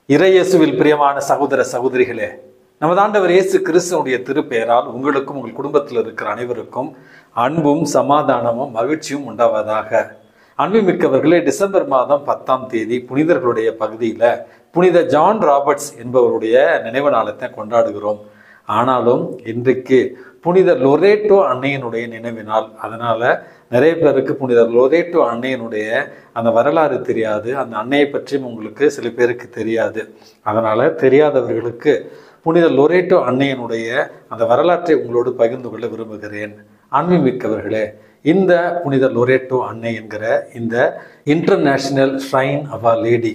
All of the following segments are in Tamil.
இறையேசுவில் பிரியமான சகோதர சகோதரிகளே, நமது ஆண்டவர் இயேசு கிறிஸ்துவுடைய திருப்பெயரால் உங்களுக்கும் உங்கள் குடும்பத்தில் இருக்கிற அனைவருக்கும் அன்பும் சமாதானமும் மகிழ்ச்சியும் உண்டாவதாக. அன்புமிக்கவர்களே, டிசம்பர் மாதம் 10ஆம் தேதி புனிதர்களுடைய பகுதியில் புனித ஜான் ராபர்ட்ஸ் என்பவருடைய நினைவு நாளத்தை கொண்டாடுகிறோம். ஆனாலும் இன்றைக்கு புனித லொரேட்டோ அன்னையினுடைய நினைவு நாள். அதனால நிறைய பேருக்கு புனித லொரேட்டோ அன்னையினுடைய அந்த வரலாறு தெரியாது, அந்த அன்னையை பற்றியும் உங்களுக்கு சில பேருக்கு தெரியாது. அதனால தெரியாதவர்களுக்கு புனித லொரேட்டோ அன்னையினுடைய அந்த வரலாற்றை உங்களோடு பகிர்ந்து கொள்ள விரும்புகிறேன். அன்புமிக்கவர்களே, இந்த புனித லொரேட்டோ அன்னை என்கிற இந்த international shrine of our lady,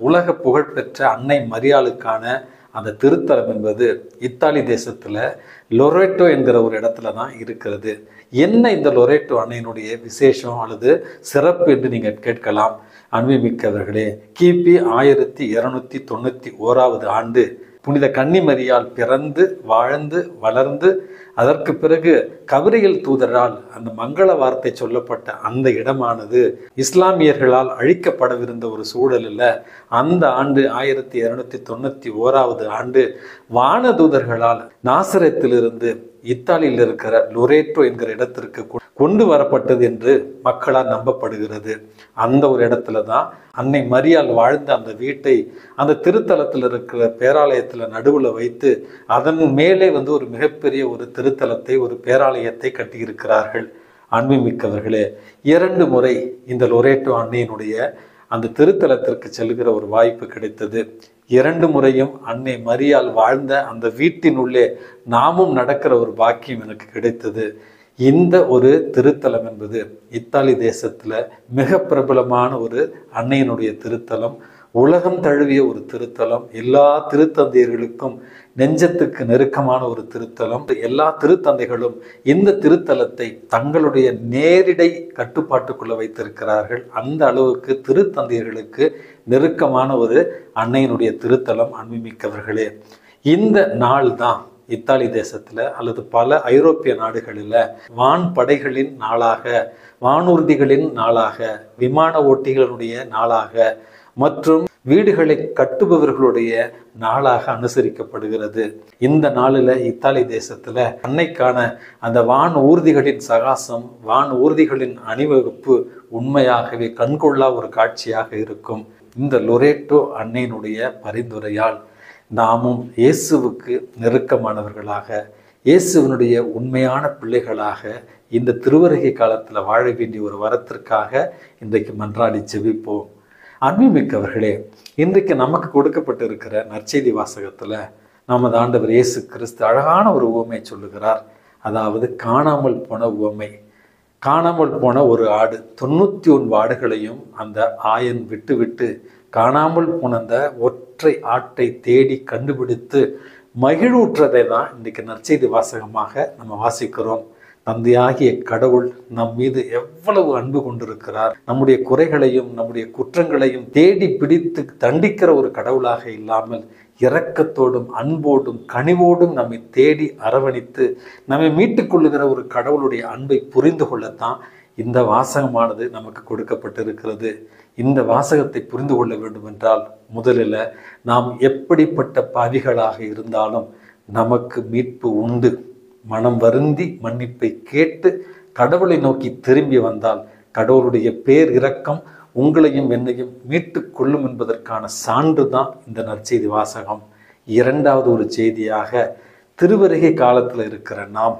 உலக புகழ்பெற்ற அன்னை மரியாளுக்கான அந்த திருத்தலம் என்பது இத்தாலி தேசத்தில் லொரேட்டோ என்கிற ஒரு இடத்துல தான் இருக்கிறது. என்ன இந்த லொரேட்டோ அன்னையினுடைய விசேஷம் அல்லது சிறப்பு என்று நீங்கள் கேட்கலாம். அன்புமிக்கவர்களே, கிபி 1291 ஆண்டு புனித கன்னிமரியால் பிறந்து வாழ்ந்து வளர்ந்து அதற்கு பிறகு கபிரியேல் தூதரால் அந்த மங்கள வார்த்தை சொல்லப்பட்ட அந்த இடமானது இஸ்லாமியர்களால் அழிக்கப்படவிருந்த ஒரு சூழலில் அந்த ஆண்டு 1291 ஆண்டு வானதூதர்களால் நாசரேத்திலிருந்து இத்தாலியில் இருக்கிற லொரேட்டோ என்கிற இடத்திற்கு கொண்டு வரப்பட்டது என்று மக்களால் நம்பப்படுகிறது. அந்த ஒரு இடத்துல தான் அன்னை மரியாள் வாழ்ந்த அந்த வீட்டை அந்த திருத்தலத்தில் இருக்கிற பேராலயத்தில் நடுவில் வைத்து அதன் மேலே ஒரு மிகப்பெரிய ஒரு திருத்தலத்தை, ஒரு பேராலயத்தை கட்டியிருக்கிறார்கள். அன்புமிக்கவர்களே, 2 முறை இந்த லொரேட்டோ அன்னையினுடைய அந்த திருத்தலத்திற்கு செல்கிற ஒரு வாய்ப்பு கிடைத்தது. 2 முறையும் அன்னை மரியாள் வாழ்ந்த அந்த வீட்டினுள்ளே நாமும் நடக்கிற ஒரு பாக்கியம் எனக்கு கிடைத்தது. இந்த ஒரு திருத்தலம் என்பது இத்தாலி தேசத்துல மிக பிரபலமான ஒரு அன்னையினுடைய திருத்தலம், உலகம் தழுவிய ஒரு திருத்தலம், எல்லா திருத்தந்தையர்களுக்கும் நெஞ்சத்துக்கு நெருக்கமான ஒரு திருத்தலம். எல்லா திருத்தந்தைகளும் இந்த திருத்தலத்தை தங்களுடைய நேரிடை கட்டுப்பாட்டுக்குள்ள வைத்திருக்கிறார்கள். அந்த அளவுக்கு திருத்தந்தையர்களுக்கு நெருக்கமான ஒரு அன்னையினுடைய திருத்தலம். அன்புமிக்கவர்களே, இந்த நாள் தான் இத்தாலி தேசத்துல அல்லது பல ஐரோப்பிய நாடுகளில் வான்படைகளின் நாளாக, வானூர்திகளின் நாளாக, விமான ஓட்டிகளுடைய நாளாக மற்றும் வீடுகளை கட்டுபவர்களுடைய நாளாக அனுசரிக்கப்படுகிறது. இந்த நாளில் இத்தாலி தேசத்துல அன்னைக்கான அந்த வான் ஊர்திகளின் சகாசம், வான் ஊர்திகளின் அணிவகுப்பு உண்மையாகவே கண்கொள்ளா ஒரு காட்சியாக இருக்கும். இந்த லொரேட்டோ அன்னையினுடைய பரிந்துரையால் நாமும் இயேசுவுக்கு நெருக்கமானவர்களாக, இயேசுவினுடைய உண்மையான பிள்ளைகளாக இந்த திருவருகை காலத்தில் வாழ வேண்டிய ஒரு வரத்திற்காக இன்றைக்கு மன்றாடி ஜெபிப்போம். அன்புமிக்கவர்களே, இன்றைக்கு நமக்கு கொடுக்கப்பட்டிருக்கிற நற்செய்தி வாசகத்தில் நமது ஆண்டவர் இயேசு கிறிஸ்து அழகான ஒரு உவமை சொல்லுகிறார். அதாவது காணாமல் போன உவமை. காணாமல் போன ஒரு ஆடு, 99 ஆடுகளையும் அந்த ஆயன் விட்டு காணாமல் போன அந்த ஒற்றை ஆட்டை தேடி கண்டுபிடித்து மகிழ்வுற்றதை தான் இன்றைக்கு நற்செய்தி வாசகமாக நம்ம வாசிக்கிறோம். தந்தையாகிய கடவுள் நம் மீது எவ்வளவு அன்பு கொண்டிருக்கிறார். நம்முடைய குறைகளையும் நம்முடைய குற்றங்களையும் தேடி பிடித்து தண்டிக்கிற ஒரு கடவுளாக இல்லாமல் இரக்கத்தோடும் அன்போடும் கனிவோடும் நம்மை தேடி அரவணைத்து நம்மை மீட்டுக் கொள்ளுகிற ஒரு கடவுளுடைய அன்பை புரிந்து கொள்ளத்தான் இந்த வாசகமானது நமக்கு கொடுக்கப்பட்டிருக்கிறது. இந்த வாசகத்தை புரிந்து கொள்ள வேண்டும் என்றால் முதலில் நாம் எப்படிப்பட்ட பாவிகளாக இருந்தாலும் நமக்கு மீட்பு உண்டு. மனம் வருந்தி மன்னிப்பை கேட்டு கடவுளை நோக்கி திரும்பி வந்தால் கடவுளுடைய பேர் இரக்கம் உங்களையும் என்னையும் மீட்டு கொள்ளும் என்பதற்கான சான்று தான் இந்த நற்செய்தி வாசகம். 2வது ஒரு செய்தியாக, திருவருகை காலத்தில் இருக்கிற நாம்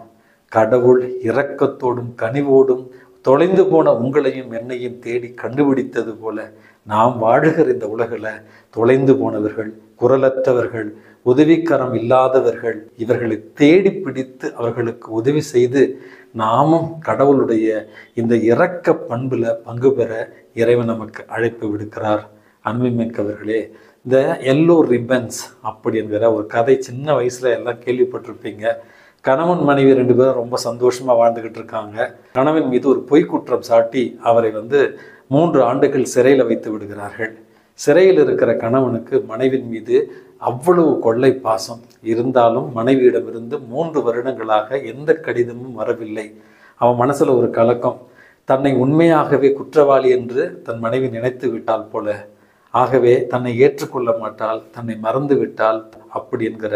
கடவுள் இரக்கத்தோடும் கனிவோடும் தொலைந்து போன உங்களையும் என்னையும் தேடி கண்டுபிடித்தது போல நாம் வாழுகிற இந்த உலகில் தொலைந்து போனவர்கள், குரலற்றவர்கள், உதவிக்கரம் இல்லாதவர்கள், இவர்களை தேடி பிடித்து அவர்களுக்கு உதவி செய்து நாமும் கடவுளுடைய இந்த இரக்க பண்புல பங்கு பெற இறைவன் நமக்கு அழைப்பு விடுக்கிறார். அன்புமிக்கவர்களே, இந்த எல்லோ ரிப்பன்ஸ் அப்படி என்கிற ஒரு கதை சின்ன வயசுல எல்லாம் கேள்விப்பட்டிருப்பீங்க. கணவன் மனைவி 2 பேரும் ரொம்ப சந்தோஷமா வாழ்ந்துகிட்டு இருக்காங்க. கணவன் மீது ஒரு பொய் குற்றம் சாட்டி அவரை 3 ஆண்டுகள் சிறையில் வைத்து விடுகிறார்கள். சிறையில் இருக்கிற கணவனுக்கு மனைவின் மீது அவ்வளவு கொள்ளை பாசம் இருந்தாலும் மனைவியிடமிருந்து 3 வருடங்களாக எந்த கடிதமும் வரவில்லை. அவன் மனசுல ஒரு கலக்கம். தன்னை உண்மையாகவே குற்றவாளி என்று தன் மனைவி நினைத்து விட்டால் போல ஆகவே தன்னை ஏற்றுக்கொள்ள மாட்டால், தன்னை மறந்து விட்டால் அப்படி என்கிற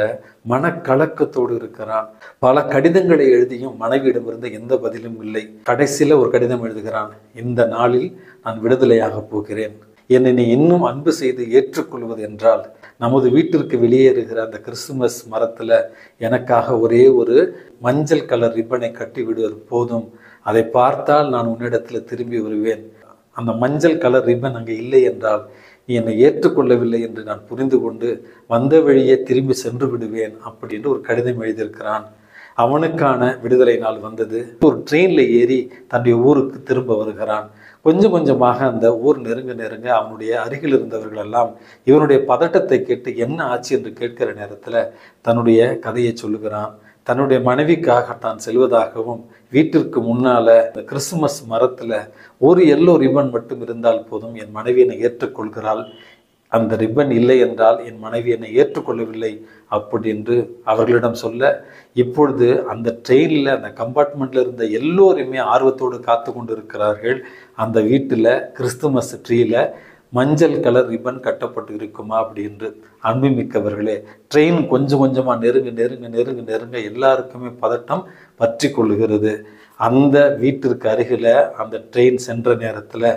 மனக்கலக்கத்தோடு இருக்கிறான். பல கடிதங்களை எழுதியும் மனைவியிடமிருந்து எந்த பதிலும் இல்லை. கடைசியில் ஒரு கடிதம் எழுதுகிறான், இந்த நாளில் நான் விடுதலையாக போகிறேன். என்னை நீ இன்னும் அன்பு செய்து ஏற்றுக்கொள்வது என்றால் நமது வீட்டிற்கு வெளியேறுகிற அந்த கிறிஸ்துமஸ் மரத்துல எனக்காக ஒரே ஒரு மஞ்சள் கலர் ரிப்பனை கட்டி விடுவது போதும். அதை பார்த்தால் நான் உன்னிடத்துல திரும்பி வருவேன். அந்த மஞ்சள் கலர் ரிப்பன் அங்கே இல்லை என்றால் நீ என்னை ஏற்றுக்கொள்ளவில்லை என்று நான் புரிந்து கொண்டு வந்த வழியே திரும்பி சென்று விடுவேன் அப்படின்னு ஒரு கடிதம் எழுதியிருக்கிறான். அவனுக்கான விடுதலை நாள் வந்தது. ஒரு ட்ரெயினில் ஏறி தன்னுடைய ஊருக்கு திரும்ப வருகிறான். கொஞ்சம் கொஞ்சமாக அந்த ஊர் நெருங்க நெருங்க அவனுடைய அருகில் இருந்தவர்கள் எல்லாம் இவனுடைய பதட்டத்தை கேட்டு என்ன ஆச்சு என்று கேட்கிற நேரத்தில் தன்னுடைய கதையை சொல்லுகிறான். தன்னுடைய மனைவிக்காக தான் செல்வதாகவும், வீட்டிற்கு முன்னால கிறிஸ்துமஸ் மரத்துல ஒரு எல்லோ ரிப்பன் மட்டும் இருந்தால் போதும், என் மனைவி என்னை ஏற்றுக்கொள்கிறாள், அந்த ரிப்பன் இல்லை என்றால் என் மனைவி என்னை ஏற்றுக்கொள்ளவில்லை அப்படி என்று அவர்களிடம் சொல்ல, இப்பொழுது அந்த ட்ரெயினில் அந்த கம்பார்ட்மெண்ட்டில் இருந்த எல்லோருமே ஆர்வத்தோடு காத்து கொண்டு இருக்கிறார்கள். அந்த வீட்டில் கிறிஸ்துமஸ் ட்ரீயில் மஞ்சள் கலர் ரிப்பன் கட்டப்பட்டு இருக்குமா அப்படின்னு. அன்புமிக்கவர்களே, ட்ரெயின் கொஞ்சம் கொஞ்சமாக நெருங்க நெருங்க நெருங்க நெருங்க எல்லாருக்குமே பதட்டம் பற்றி கொள்ளுகிறது. அந்த வீட்டிற்கு அருகில் அந்த ட்ரெயின் சென்ற நேரத்தில்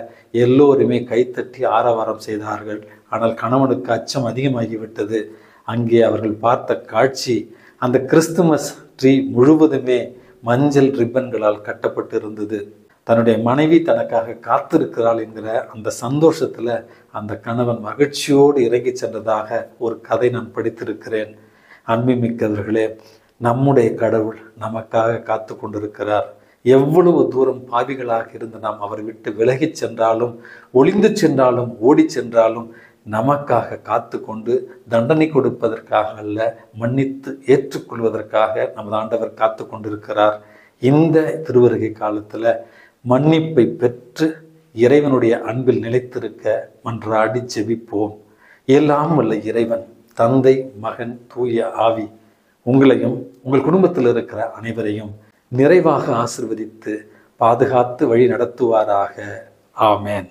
எல்லோருமே கைத்தட்டி ஆரவாரம் செய்தார்கள். ஆனால் கணவனுக்கு அச்சம் அதிகமாகிவிட்டது. அங்கே அவர்கள் பார்த்த காட்சி, அந்த கிறிஸ்துமஸ் ட்ரீ முழுவதுமே மஞ்சள் ரிப்பன்களால் கட்டப்பட்டு இருந்தது. தன்னுடைய மனைவி தனக்காக காத்திருக்கிறாள் என்கிற அந்த சந்தோஷத்தில் அந்த கணவன் மகிழ்ச்சியோடு இறங்கி சென்றதாக ஒரு கதை நான் படித்திருக்கிறேன். அன்புமிக்கவர்களே, நம்முடைய கடவுள் நமக்காக காத்து கொண்டிருக்கிறார். எவ்வளவு தூரம் பாவிகளாக இருந்து நாம் அவரை விட்டு விலகி சென்றாலும், ஒளிந்து சென்றாலும், ஓடி சென்றாலும் நமக்காக காத்து கொண்டு தண்டனை கொடுப்பதற்காக அல்ல, மன்னித்து ஏற்றுக்கொள்வதற்காக நமது ஆண்டவர் காத்து கொண்டிருக்கிறார். இந்த திருவருகை காலத்தில் மன்னிப்பை பெற்று இறைவனுடைய அன்பில் நிலைத்திருக்க மன்றாடி ஜெபிப்போம். எல்லாம் வல்ல இறைவன், தந்தை, மகன், தூய ஆவி உங்களையும் உங்கள் குடும்பத்தில் இருக்கிற அனைவரையும் நிறைவாக ஆசீர்வதித்து பாதுகாத்து வழி நடத்துவாராக. ஆமேன்.